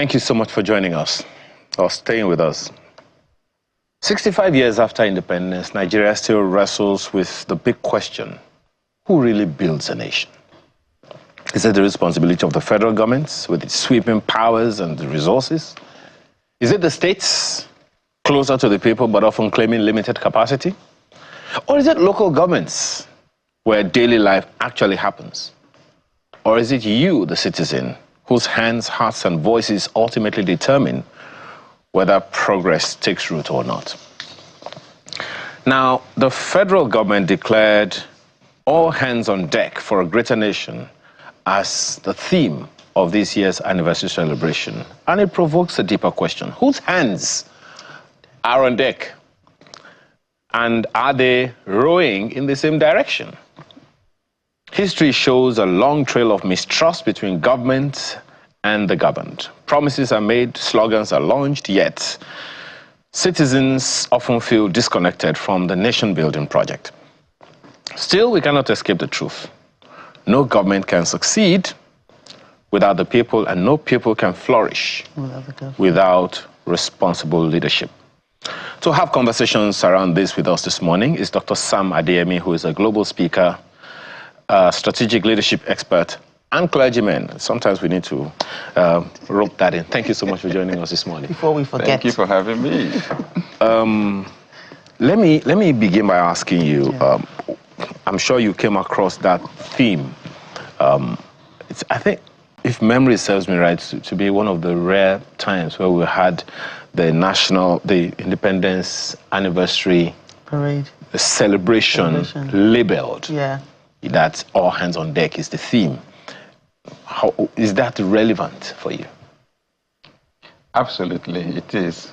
Thank you so much for joining us, or staying with us. 65 years after independence, Nigeria still wrestles with the big question: who really builds a nation? Is it the responsibility of the federal government with its sweeping powers and the resources? Is it the states, closer to the people but often claiming limited capacity? Or is it local governments, where daily life actually happens? Or is it you, the citizen, whose hands, hearts, and voices ultimately determine whether progress takes root or not? Now, the federal government declared all hands on deck for a greater nation as the theme of this year's anniversary celebration. And it provokes a deeper question: whose hands are on deck? And are they rowing in the same direction? History shows a long trail of mistrust between government and the governed. Promises are made, slogans are launched, yet citizens often feel disconnected from the nation-building project. Still, we cannot escape the truth. No government can succeed without the people, and no people can flourish without responsible leadership. To have conversations around this with us this morning is Dr. Sam Adeyemi, who is a global speaker, strategic leadership expert, and clergyman. Sometimes we need to rope that in. Thank you so much for joining us this morning. Before we forget. Thank you for having me. Let me begin by asking you, I'm sure you came across that theme. I think, if memory serves me right, to be one of the rare times where we had the independence anniversary parade, the celebration labeled. Yeah. That all hands on deck is the theme. How is that relevant for you? Absolutely, it is.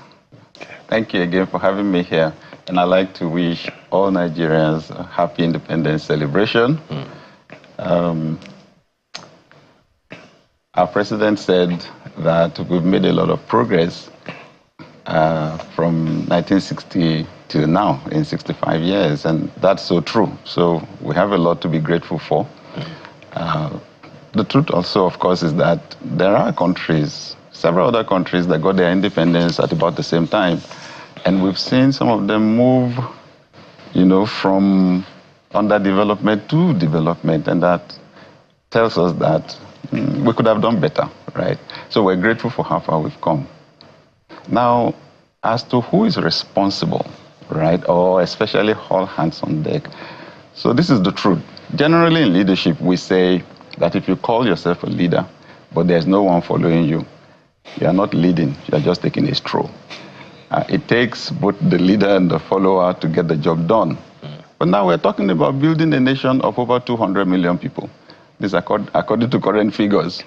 Okay. Thank you again for having me here. And I'd like to wish all Nigerians a happy independence celebration. Our president said that we've made a lot of progress from 1960 till now, in 65 years, and that's so true. So we have a lot to be grateful for. The truth also, of course, is that there are countries, several other countries, that got their independence at about the same time. And we've seen some of them move, from underdevelopment to development. And that tells us that we could have done better, right? So we're grateful for how far we've come. Now, as to who is responsible, right, or especially all hands on deck. So this is the truth. Generally in leadership, we say that if you call yourself a leader, but there's no one following you, you are not leading, you are just taking a stroll. It takes both the leader and the follower to get the job done. But now we're talking about building a nation of over 200 million people. This according to current figures,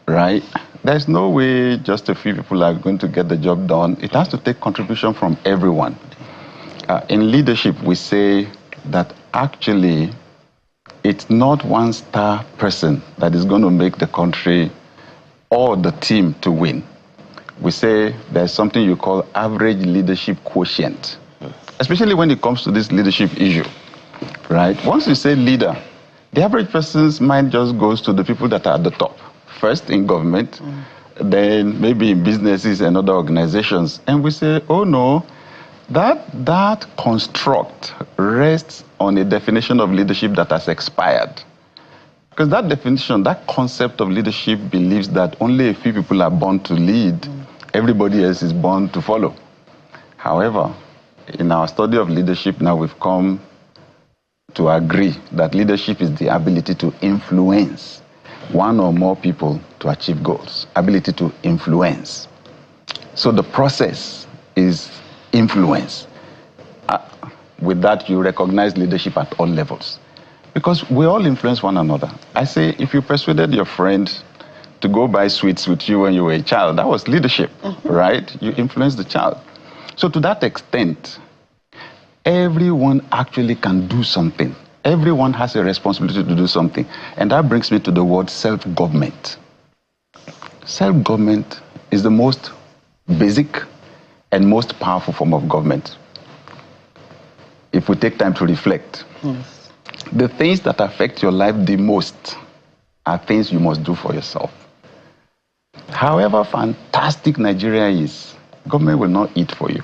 right? There's no way just a few people are going to get the job done. It has to take contribution from everyone. In leadership, we say that actually it's not one star person that is going to make the country or the team to win. We say there's something you call average leadership quotient, especially when it comes to this leadership issue, right? Once you say leader, the average person's mind just goes to the people that are at the top. First in government, then maybe in businesses and other organizations. And we say, oh no, that construct rests on a definition of leadership that has expired. Because that definition, that concept of leadership believes that only a few people are born to lead, everybody else is born to follow. However, in our study of leadership now, we've come to agree that leadership is the ability to influence one or more people to achieve goals, ability to influence. So the process is influence. With that, you recognize leadership at all levels. Because we all influence one another. I say, if you persuaded your friend to go buy sweets with you when you were a child, that was leadership, right? You influenced the child. So to that extent, everyone actually can do something. Everyone has a responsibility to do something. And that brings me to the word self-government. Self-government is the most basic and most powerful form of government. If we take time to reflect, the things that affect your life the most are things you must do for yourself. However fantastic Nigeria is, government will not eat for you.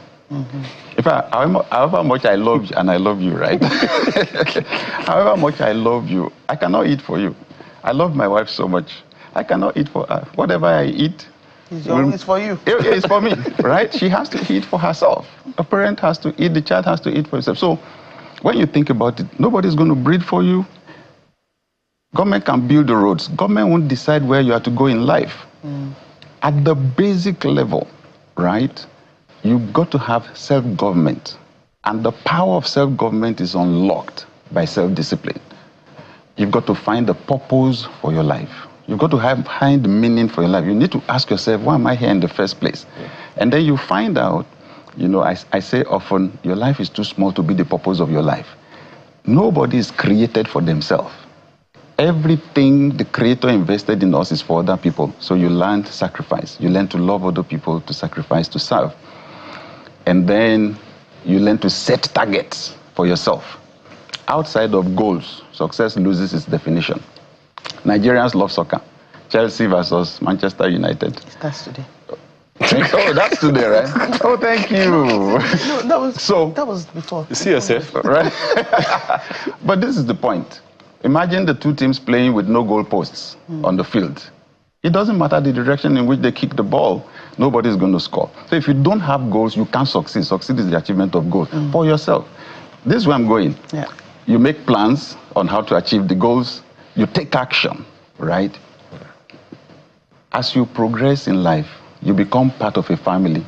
However much I love you, and I love you, right? However much I love you, I cannot eat for you. I love my wife so much. I cannot eat for her. Whatever I eat, it's for you. It's for me, right? She has to eat for herself. A parent has to eat, the child has to eat for himself. So when you think about it, nobody's going to breed for you. Government can build the roads. Government won't decide where you are to go in life. At the basic level, right, you've got to have self-government. And the power of self-government is unlocked by self-discipline. You've got to find the purpose for your life. You've got to find the meaning for your life. You need to ask yourself, why am I here in the first place? And then you find out, you know, I say often, your life is too small to be the purpose of your life. Nobody is created for themselves. Everything the Creator invested in us is for other people. So you learn to sacrifice. You learn to love other people, to sacrifice, to serve. And then you learn to set targets for yourself. Outside of goals, success loses its definition. Nigerians love soccer. Chelsea versus Manchester United. That's today. Oh, that's today, right? Oh, thank you. No, that was before. You see yourself, right? But this is the point. Imagine the two teams playing with no goalposts on the field. It doesn't matter the direction in which they kick the ball, nobody's going to score. So if you don't have goals, you can't succeed. Succeed is the achievement of goals for yourself. This is where I'm going. Yeah. You make plans on how to achieve the goals. You take action, right? As you progress in life, you become part of a family,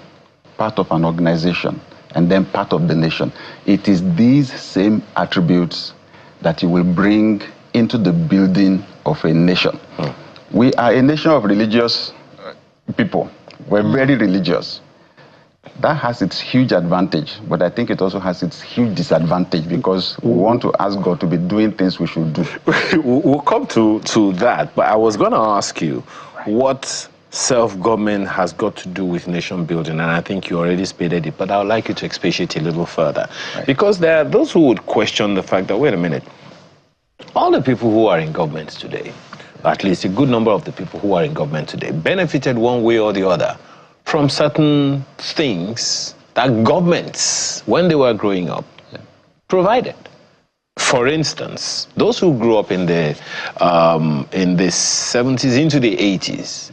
part of an organization, and then part of the nation. It is these same attributes that you will bring into the building of a nation. We are a nation of religious people. We're very religious. That has its huge advantage, but I think it also has its huge disadvantage because we want to ask God to be doing things we should do. We'll come to that, but I was going to ask you what self-government has got to do with nation building, and I think you already stated it, but I would like you to expatiate a little further. Right. Because there are those who would question the fact that, wait a minute, all the people who are in government today, at least a good number of the people who are in government today, benefited one way or the other from certain things that governments, when they were growing up, provided. For instance, those who grew up in the 70s into the 80s,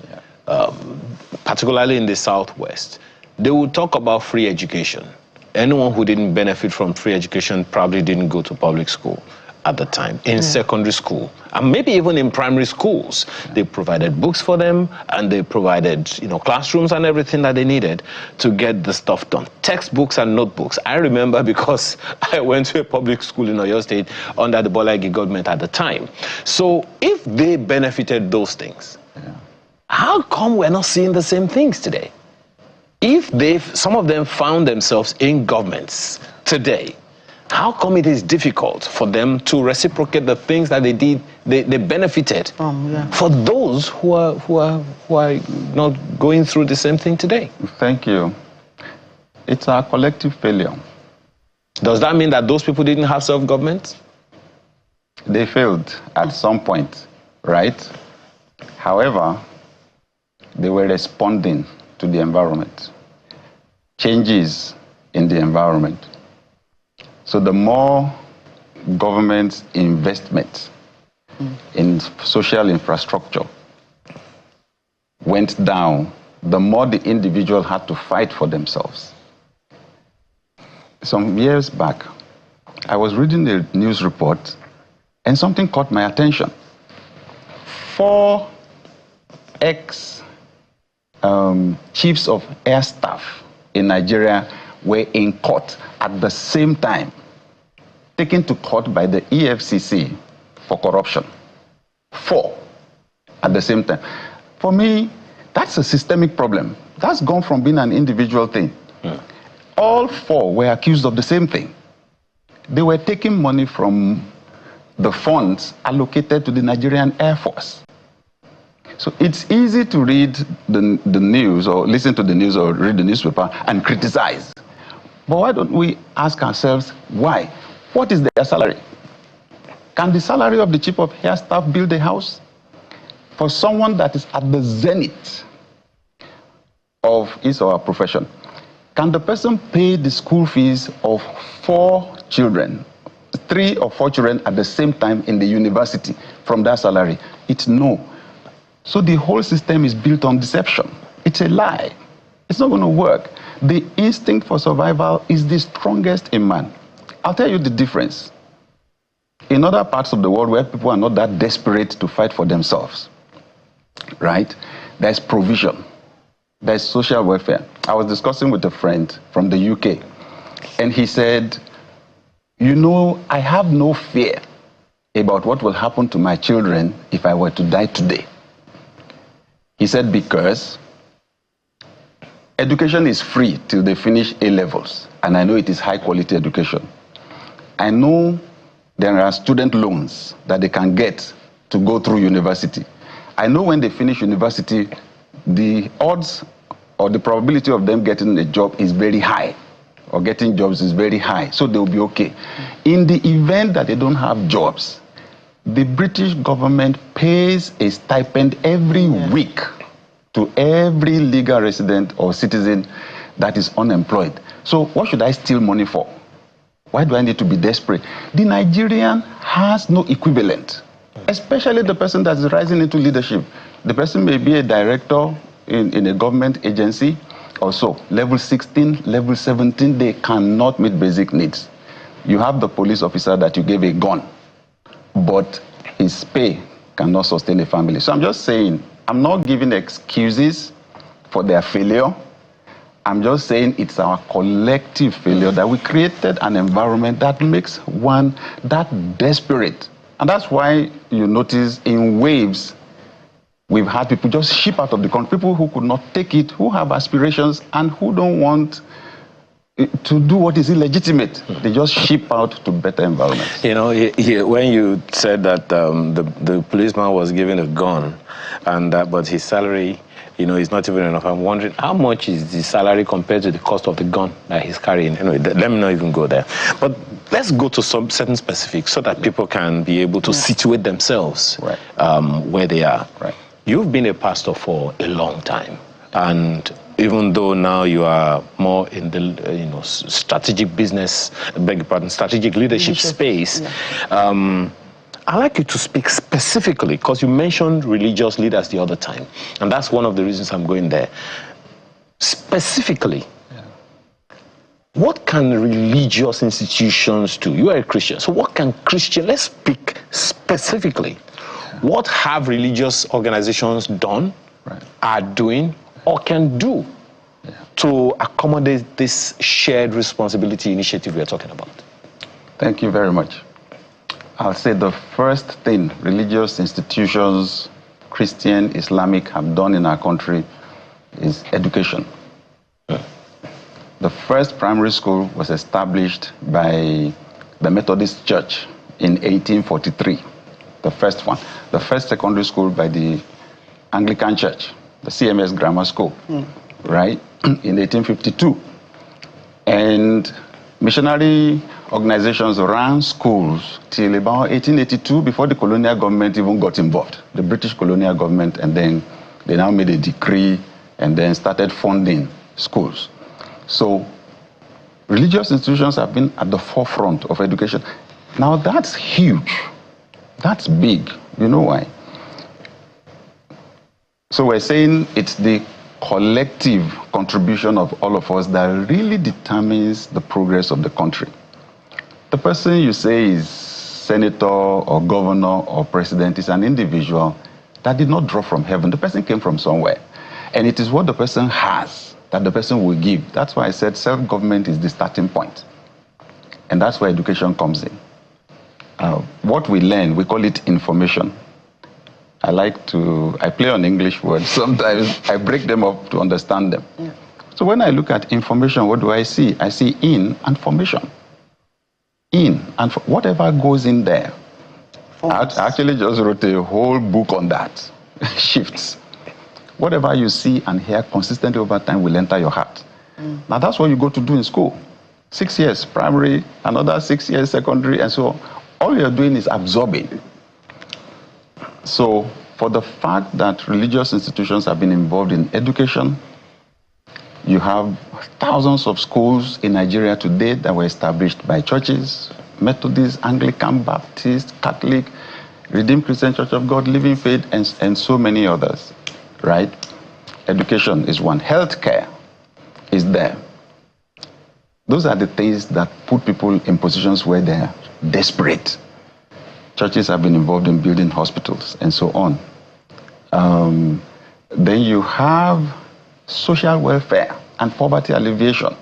particularly in the Southwest, they would talk about free education. Anyone who didn't benefit from free education probably didn't go to public school at the time, in secondary school, and maybe even in primary schools. They provided books for them, and they provided, you know, classrooms and everything that they needed to get the stuff done. Textbooks and notebooks. I remember because I went to a public school in Oyo State under the Bolagi government at the time. So if they benefited those things, how come we're not seeing the same things today? If some of them found themselves in governments today, how come it is difficult for them to reciprocate the things that they did, they benefited for those who are not going through the same thing today? Thank you. It's our collective failure. Does that mean that those people didn't have self-government? They failed at some point, right? However, they were responding to the environment, changes in the environment. So the more government investment in social infrastructure went down, the more the individual had to fight for themselves. Some years back, I was reading a news report and something caught my attention. 4 ex-chiefs of air staff in Nigeria were in court at the same time, taken to court by the EFCC for corruption. 4 at the same time. For me, that's a systemic problem. That's gone from being an individual thing. All 4 were accused of the same thing. They were taking money from the funds allocated to the Nigerian Air Force. So it's easy to read the news or listen to the news or read the newspaper and criticize. But why don't we ask ourselves why? What is their salary? Can the salary of the chief of air staff build a house? For someone that is at the zenith of his or her profession. Can the person pay the school fees of 4 children, 3 or 4 children at the same time in the university from that salary? It's no. So the whole system is built on deception. It's a lie. It's not going to work. The instinct for survival is the strongest in man. I'll tell you the difference. In other parts of the world where people are not that desperate to fight for themselves, right, there's provision. There's social welfare. I was discussing with a friend from the UK, and he said, you know, I have no fear about what will happen to my children if I were to die today. He said, because education is free till they finish A-levels, and I know it is high-quality education. I know there are student loans that they can get to go through university. I know when they finish university, the odds or the probability of them getting a job is very high, or getting jobs is very high, so they'll be okay. In the event that they don't have jobs, the British government pays a stipend every week to every legal resident or citizen that is unemployed. So what should I steal money for? Why do I need to be desperate? The Nigerian has no equivalent, especially the person that is rising into leadership. The person may be a director in a government agency or so. Level 16, level 17, they cannot meet basic needs. You have the police officer that you gave a gun, but his pay cannot sustain a family. So I'm just saying, I'm not giving excuses for their failure. I'm just saying it's our collective failure that we created an environment that makes one that desperate. And that's why you notice in waves, we've had people just ship out of the country, people who could not take it, who have aspirations and who don't want to do what is illegitimate. They just ship out to better environments. You know, when you said that the policeman was given a gun, and but his salary, you know, is not even enough, I'm wondering how much is the salary compared to the cost of the gun that he's carrying? Anyway, let me not even go there. But let's go to some certain specifics so that people can be able to situate themselves where they are. Right. You've been a pastor for a long time, and even though now you are more in the strategic business, beg your pardon, strategic leadership space, I'd like you to speak specifically, because you mentioned religious leaders the other time, and that's one of the reasons I'm going there. Specifically, what can religious institutions do? You are a Christian, so what can let's speak specifically. What have religious organizations done, are doing, or can do to accommodate this shared responsibility initiative we are talking about? Thank you very much. I'll say the first thing religious institutions, Christian, Islamic, have done in our country is education. The first primary school was established by the Methodist Church in 1843. The first one. The first secondary school by the Anglican Church, the CMS Grammar School, right, in 1852. And missionary organizations ran schools till about 1882, before the colonial government even got involved, the British colonial government, and then they now made a decree and then started funding schools. So religious institutions have been at the forefront of education. Now that's huge. That's big. You know why? So we're saying it's the collective contribution of all of us that really determines the progress of the country. The person you say is senator or governor or president is an individual that did not drop from heaven. The person came from somewhere. And it is what the person has that the person will give. That's why I said self-government is the starting point. And that's where education comes in. What we learn, we call it information. I play on English words. Sometimes I break them up to understand them. Yeah. So when I look at information, what do I see? I see in and formation. In and whatever goes in there. I actually just wrote a whole book on that. Shifts. Whatever you see and hear consistently over time will enter your heart. Now that's what you go to do in school. 6 years primary, another 6 years secondary, and so on. All you're doing is absorbing. So for the fact that religious institutions have been involved in education, You have thousands of schools in Nigeria today that were established by churches, Methodist, Anglican, Baptist, Catholic, Redeemed Christian Church of God, Living Faith, and so many others, right? Education is one. Healthcare is there. Those are the things that put people in positions where they're desperate. Churches have been involved in building hospitals and so on. Then you have social welfare and poverty alleviation.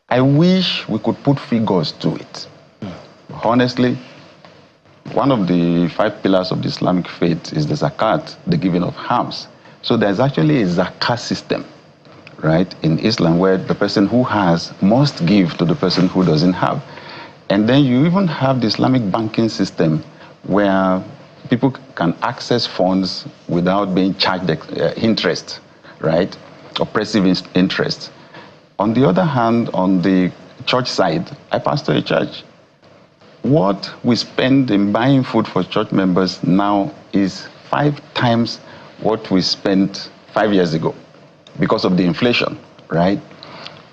I wish we could put figures to it. Honestly, one of the 5 pillars of the Islamic faith is the zakat, the giving of alms. So there's actually a zakat system, right, in Islam, where the person who has must give to the person who doesn't have. And then you even have the Islamic banking system where people can access funds without being charged interest, right, oppressive interest. On the other hand, on the church side, I pastor a church. What we spend in buying food for church members now is 5 times what we spent 5 years ago because of the inflation, right?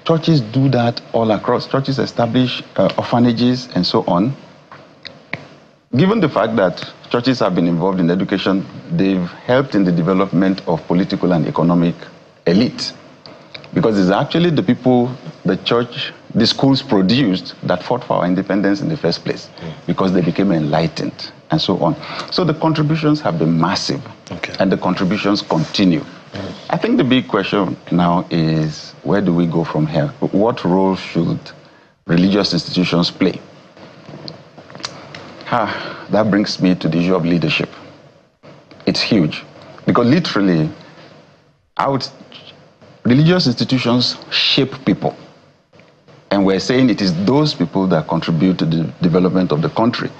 Churches do that all across. Churches establish orphanages and so on. Given the fact that churches have been involved in education, they've helped in the development of political and economic elite. Because it's actually the people the church, the schools produced that fought for our independence in the first place, because they became enlightened and so on. So the contributions have been massive, and the contributions continue. I think the big question now is, where do we go from here? What role should religious institutions play? That brings me to the issue of leadership. It's huge, because literally, religious institutions shape people. And we're saying it is those people that contribute to the development of the country.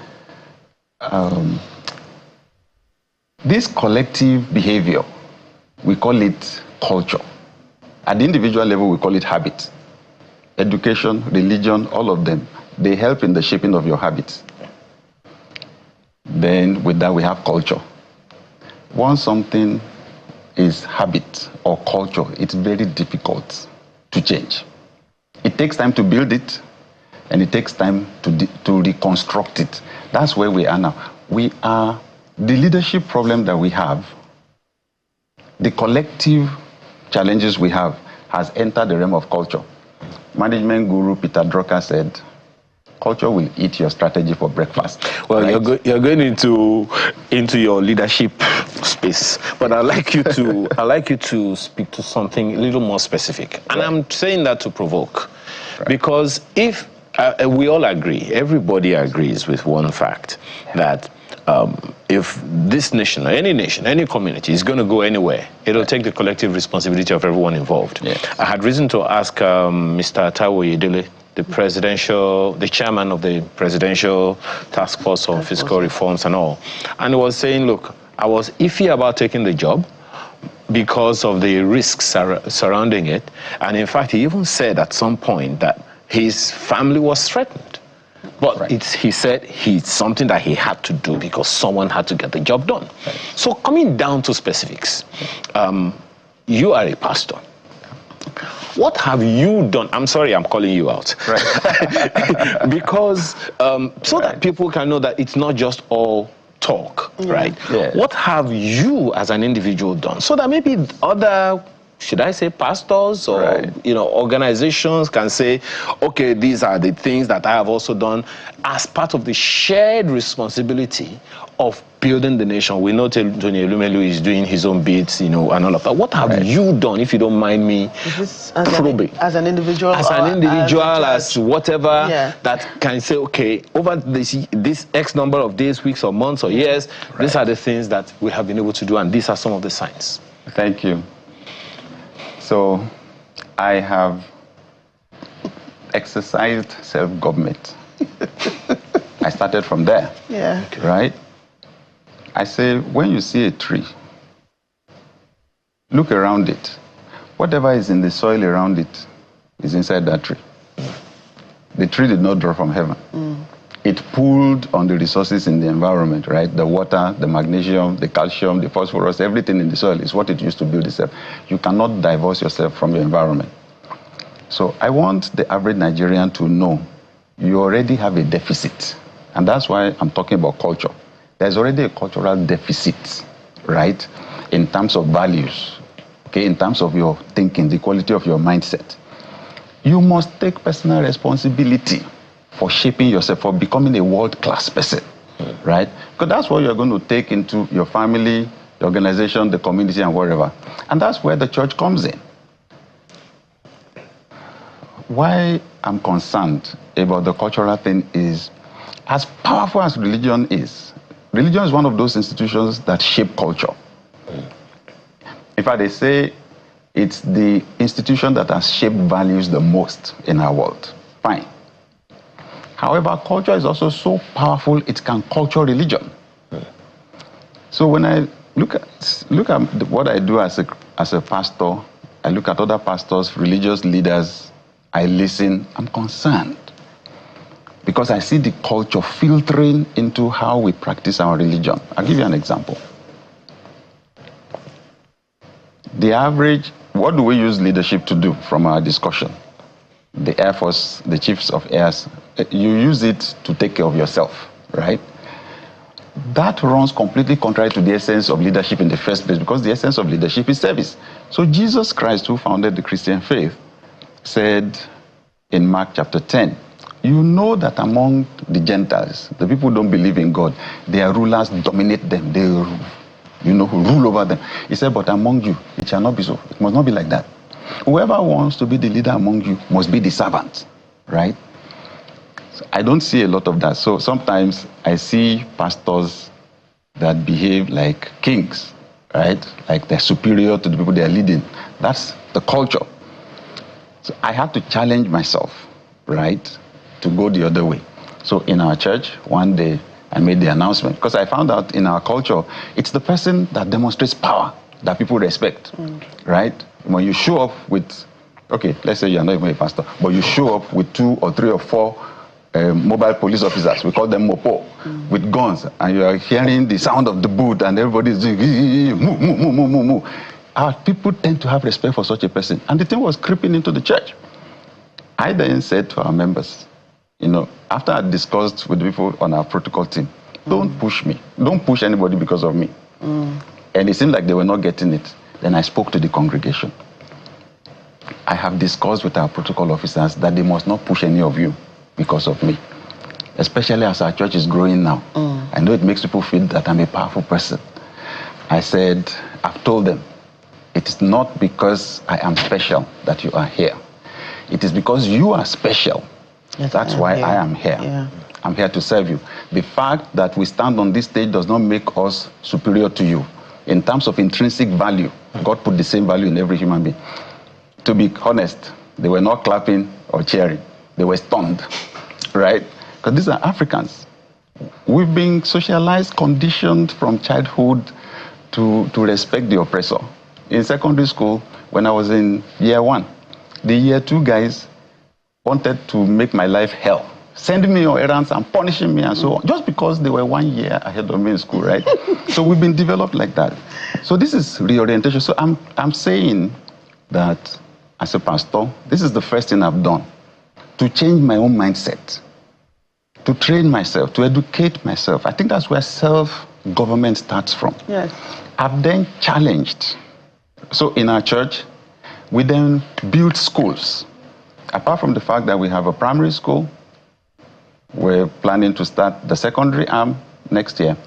This collective behavior, we call it culture. At the individual level, we call it habit. Education, religion, all of them, they help in the shaping of your habits. Then with that, we have culture. Once something is habit or culture, it's very difficult to change. It takes time to build it, and it takes time to reconstruct it. That's where we are now. The leadership problem that we have, the collective challenges we have, has entered the realm of culture. Management guru Peter Drucker said, culture will eat your strategy for breakfast. Well, right? you're going into your leadership space, but I'd like you to speak to something a little more specific. And I'm saying that to provoke, because if we all agree, everybody agrees with one fact, that if this nation, or any community is going to go anywhere, it'll take the collective responsibility of everyone involved. I had reason to ask Mr. Adeyemi, the chairman of the Presidential Task Force on Fiscal Reforms and all. And he was saying, look, I was iffy about taking the job because of the risks surrounding it. And in fact, he even said at some point that his family was threatened. But he said it's something that he had to do because someone had to get the job done. So coming down to specifics, you are a pastor. What have you done? I'm sorry, I'm calling you out. Because so that people can know that it's not just all talk, right? What have you as an individual done so that maybe other, should I say, pastors or organizations can say, okay, these are the things that I have also done as part of the shared responsibility of building the nation. We know Tony Elumelu is doing his own bits, and all of that. What have you done, if you don't mind me probing? As an individual? As an individual, as whatever, that can say, okay, over this X number of days, weeks, or months, or years, these are the things that we have been able to do, and these are some of the signs. Thank you. So, I have exercised self-government. I started from there. Right? I say, when you see a tree, look around it. Whatever is in the soil around it is inside that tree. The tree did not draw from heaven. It pulled on the resources in the environment, right? The water, the magnesium, the calcium, the phosphorus, everything in the soil is what it used to build itself. You cannot divorce yourself from your environment. So I want the average Nigerian to know you already have a deficit. And that's why I'm talking about culture. There's already a cultural deficit, right, in terms of values, okay, in terms of your thinking, the quality of your mindset. You must take personal responsibility for shaping yourself, for becoming a world-class person, right? Because that's what you're going to take into your family, the organization, the community, and wherever. And that's where the church comes in. Why I'm concerned about the cultural thing is, as powerful as religion is one of those institutions that shape culture. In fact, they say it's the institution that has shaped values the most in our world. Fine. However, culture is also so powerful, it can culture religion. So when I look at what I do as a pastor, I look at other pastors, religious leaders, I listen, I'm concerned. Because I see the culture filtering into how we practice our religion. I'll give you an example. The average, what do we use leadership to do from our discussion? The Air Force, the chiefs of airs, you use it to take care of yourself, right? That runs completely contrary to the essence of leadership in the first place, because the essence of leadership is service. So Jesus Christ, who founded the Christian faith, said in Mark chapter 10, you know that among the Gentiles, the people who don't believe in God, their rulers dominate them. They, rule over them. He said, but among you, it shall not be so. It must not be like that. Whoever wants to be the leader among you must be the servant, right? So I don't see a lot of that. So sometimes I see pastors that behave like kings, right? Like they're superior to the people they're leading. That's the culture. So I have to challenge myself, right, to go the other way. So in our church, one day I made the announcement, because I found out in our culture, it's the person that demonstrates power that people respect, right? When you show up with, okay, let's say you're not even a pastor, but you show up with 2 or 3 or 4 mobile police officers, we call them Mopo, with guns, and you are hearing the sound of the boot, and everybody's doing, move, move, move, move, move, move. Our people tend to have respect for such a person. And the thing was creeping into the church. I then said to our members, after I discussed with the people on our protocol team, don't push me. Don't push anybody because of me. And it seemed like they were not getting it. Then I spoke to the congregation. I have discussed with our protocol officers that they must not push any of you because of me. Especially as our church is growing now. I know it makes people feel that I'm a powerful person. I said, I've told them, it is not because I am special that you are here. It is because you are special. Yes, that's why I am here. Yeah. I'm here to serve you. The fact that we stand on this stage does not make us superior to you. In terms of intrinsic value, God put the same value in every human being. To be honest, they were not clapping or cheering. They were stunned, right? Because these are Africans. We've been socialized, conditioned from childhood to respect the oppressor. In secondary school, when I was in year 1, the year 2 guys wanted to make my life hell, sending me on errands and punishing me and so on, just because they were 1 year ahead of me in school, right? So we've been developed like that. So this is reorientation. So I'm saying that as a pastor, this is the first thing I've done, to change my own mindset, to train myself, to educate myself. I think that's where self-government starts from. Yes. I've then challenged. So in our church, we then built schools. Apart from the fact that we have a primary school, we're planning to start the secondary arm next year.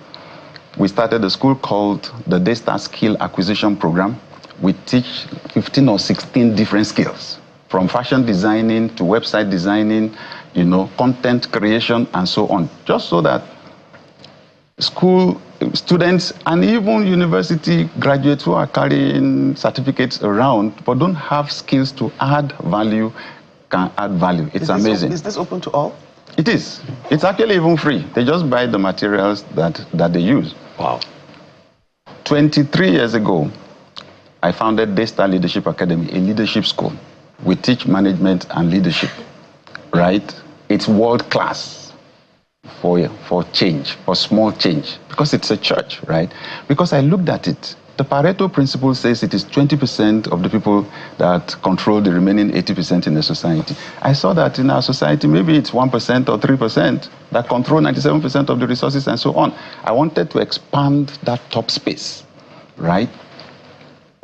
We started a school called the Daystar Skill Acquisition Program. We teach 15 or 16 different skills, from fashion designing to website designing, content creation, and so on, just so that school students and even university graduates who are carrying certificates around but don't have skills to add value can add value. It's amazing. Is this open to all? It is. It's actually even free. They just buy the materials that they use. Wow. 23 years ago, I founded Daystar Leadership Academy, a leadership school. We teach management and leadership, right? It's world class for change, for small change, because it's a church, right? Because I looked at it. The Pareto principle says it is 20% of the people that control the remaining 80% in the society. I saw that in our society, maybe it's 1% or 3% that control 97% of the resources and so on. I wanted to expand that top space, right?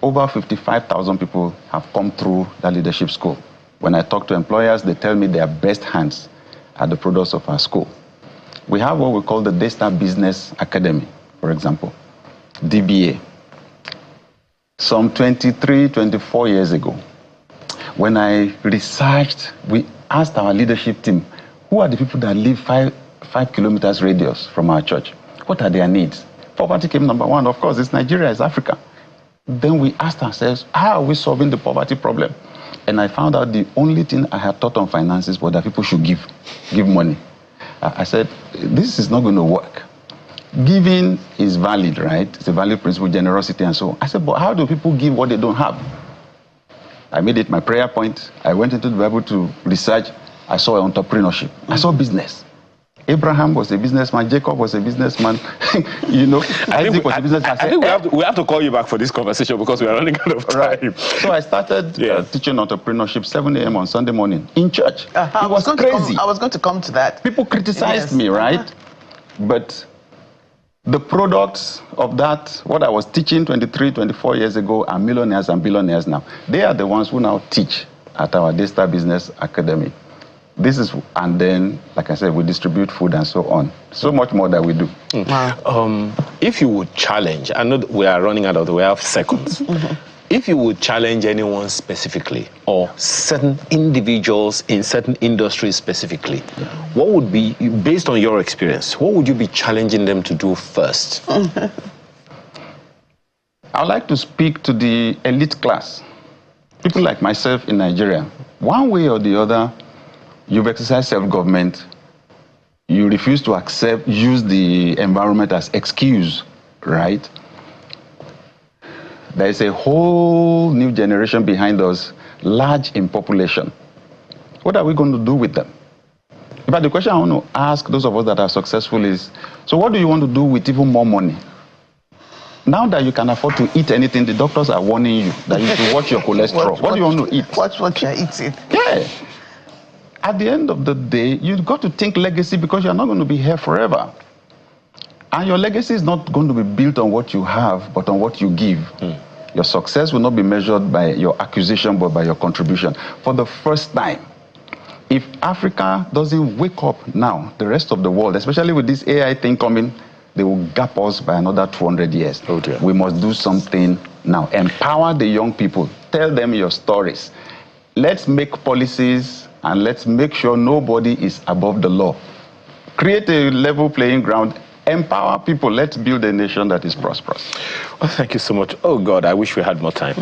Over 55,000 people have come through that leadership school. When I talk to employers, they tell me their best hands are the products of our school. We have what we call the Daystar Business Academy, for example, DBA. Some 23, 24 years ago, when I researched, we asked our leadership team, who are the people that live five kilometers radius from our church? What are their needs? Poverty came number one. Of course, it's Nigeria, it's Africa. Then we asked ourselves, how are we solving the poverty problem? And I found out the only thing I had taught on finances was that people should give money. I said, this is not going to work. Giving is valid, right? It's a valid principle, generosity and so on. I said, but how do people give what they don't have? I made it my prayer point. I went into the Bible to research. I saw entrepreneurship. I saw business. Abraham was a businessman. Jacob was a businessman. Isaac was a businessman. I think we have to call you back for this conversation because we are running out of time. Right. So I started teaching entrepreneurship 7 a.m. on Sunday morning in church. It was crazy. I was going to come to that. People criticized me, right? But the products of that, what I was teaching 23, 24 years ago, are millionaires and billionaires now. They are the ones who now teach at our Daystar Business Academy. This is, and then, like I said, we distribute food and so on. So much more that we do. Wow. If you would challenge, I know we are running out of the way of seconds. If you would challenge anyone specifically, or certain individuals in certain industries specifically, what would be, based on your experience, what would you be challenging them to do first? I'd like to speak to the elite class. People like myself in Nigeria. One way or the other, you've exercised self-government. You refuse to use the environment as excuse, right? There is a whole new generation behind us, large in population. What are we going to do with them? But the question I want to ask those of us that are successful is, so what do you want to do with even more money? Now that you can afford to eat anything, the doctors are warning you that you should watch your cholesterol. What do you want to eat? Watch what you're eating. Yeah. At the end of the day, you've got to think legacy because you're not going to be here forever. And your legacy is not going to be built on what you have, but on what you give. Your success will not be measured by your acquisition, but by your contribution. For the first time, if Africa doesn't wake up now, the rest of the world, especially with this AI thing coming, they will gap us by another 200 years. Oh dear. We must do something now. Empower the young people. Tell them your stories. Let's make policies and let's make sure nobody is above the law. Create a level playing ground. Empower people. Let's build a nation that is prosperous. Well, thank you so much. Oh, God, I wish we had more time.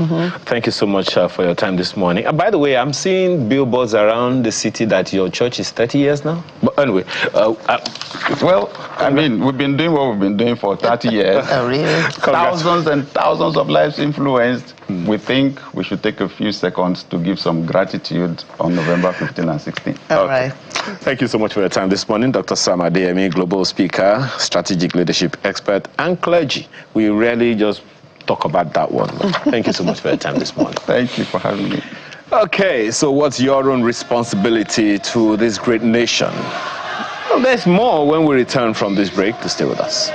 Thank you so much for your time this morning. By the way, I'm seeing billboards around the city that your church is 30 years now. But anyway. Well, I mean, we've been doing what we've been doing for 30 years. Really? Thousands and thousands of lives influenced. We think we should take a few seconds to give some gratitude on November 15 and 16. All right. Thank you so much for your time this morning. Dr. Sam Adeyemi, global speaker, strategic leadership expert, and clergy. We rarely just talk about that one. Thank you so much for your time this morning. Thank you for having me. Okay, so what's your own responsibility to this great nation? Well, there's more when we return from this break. To stay with us.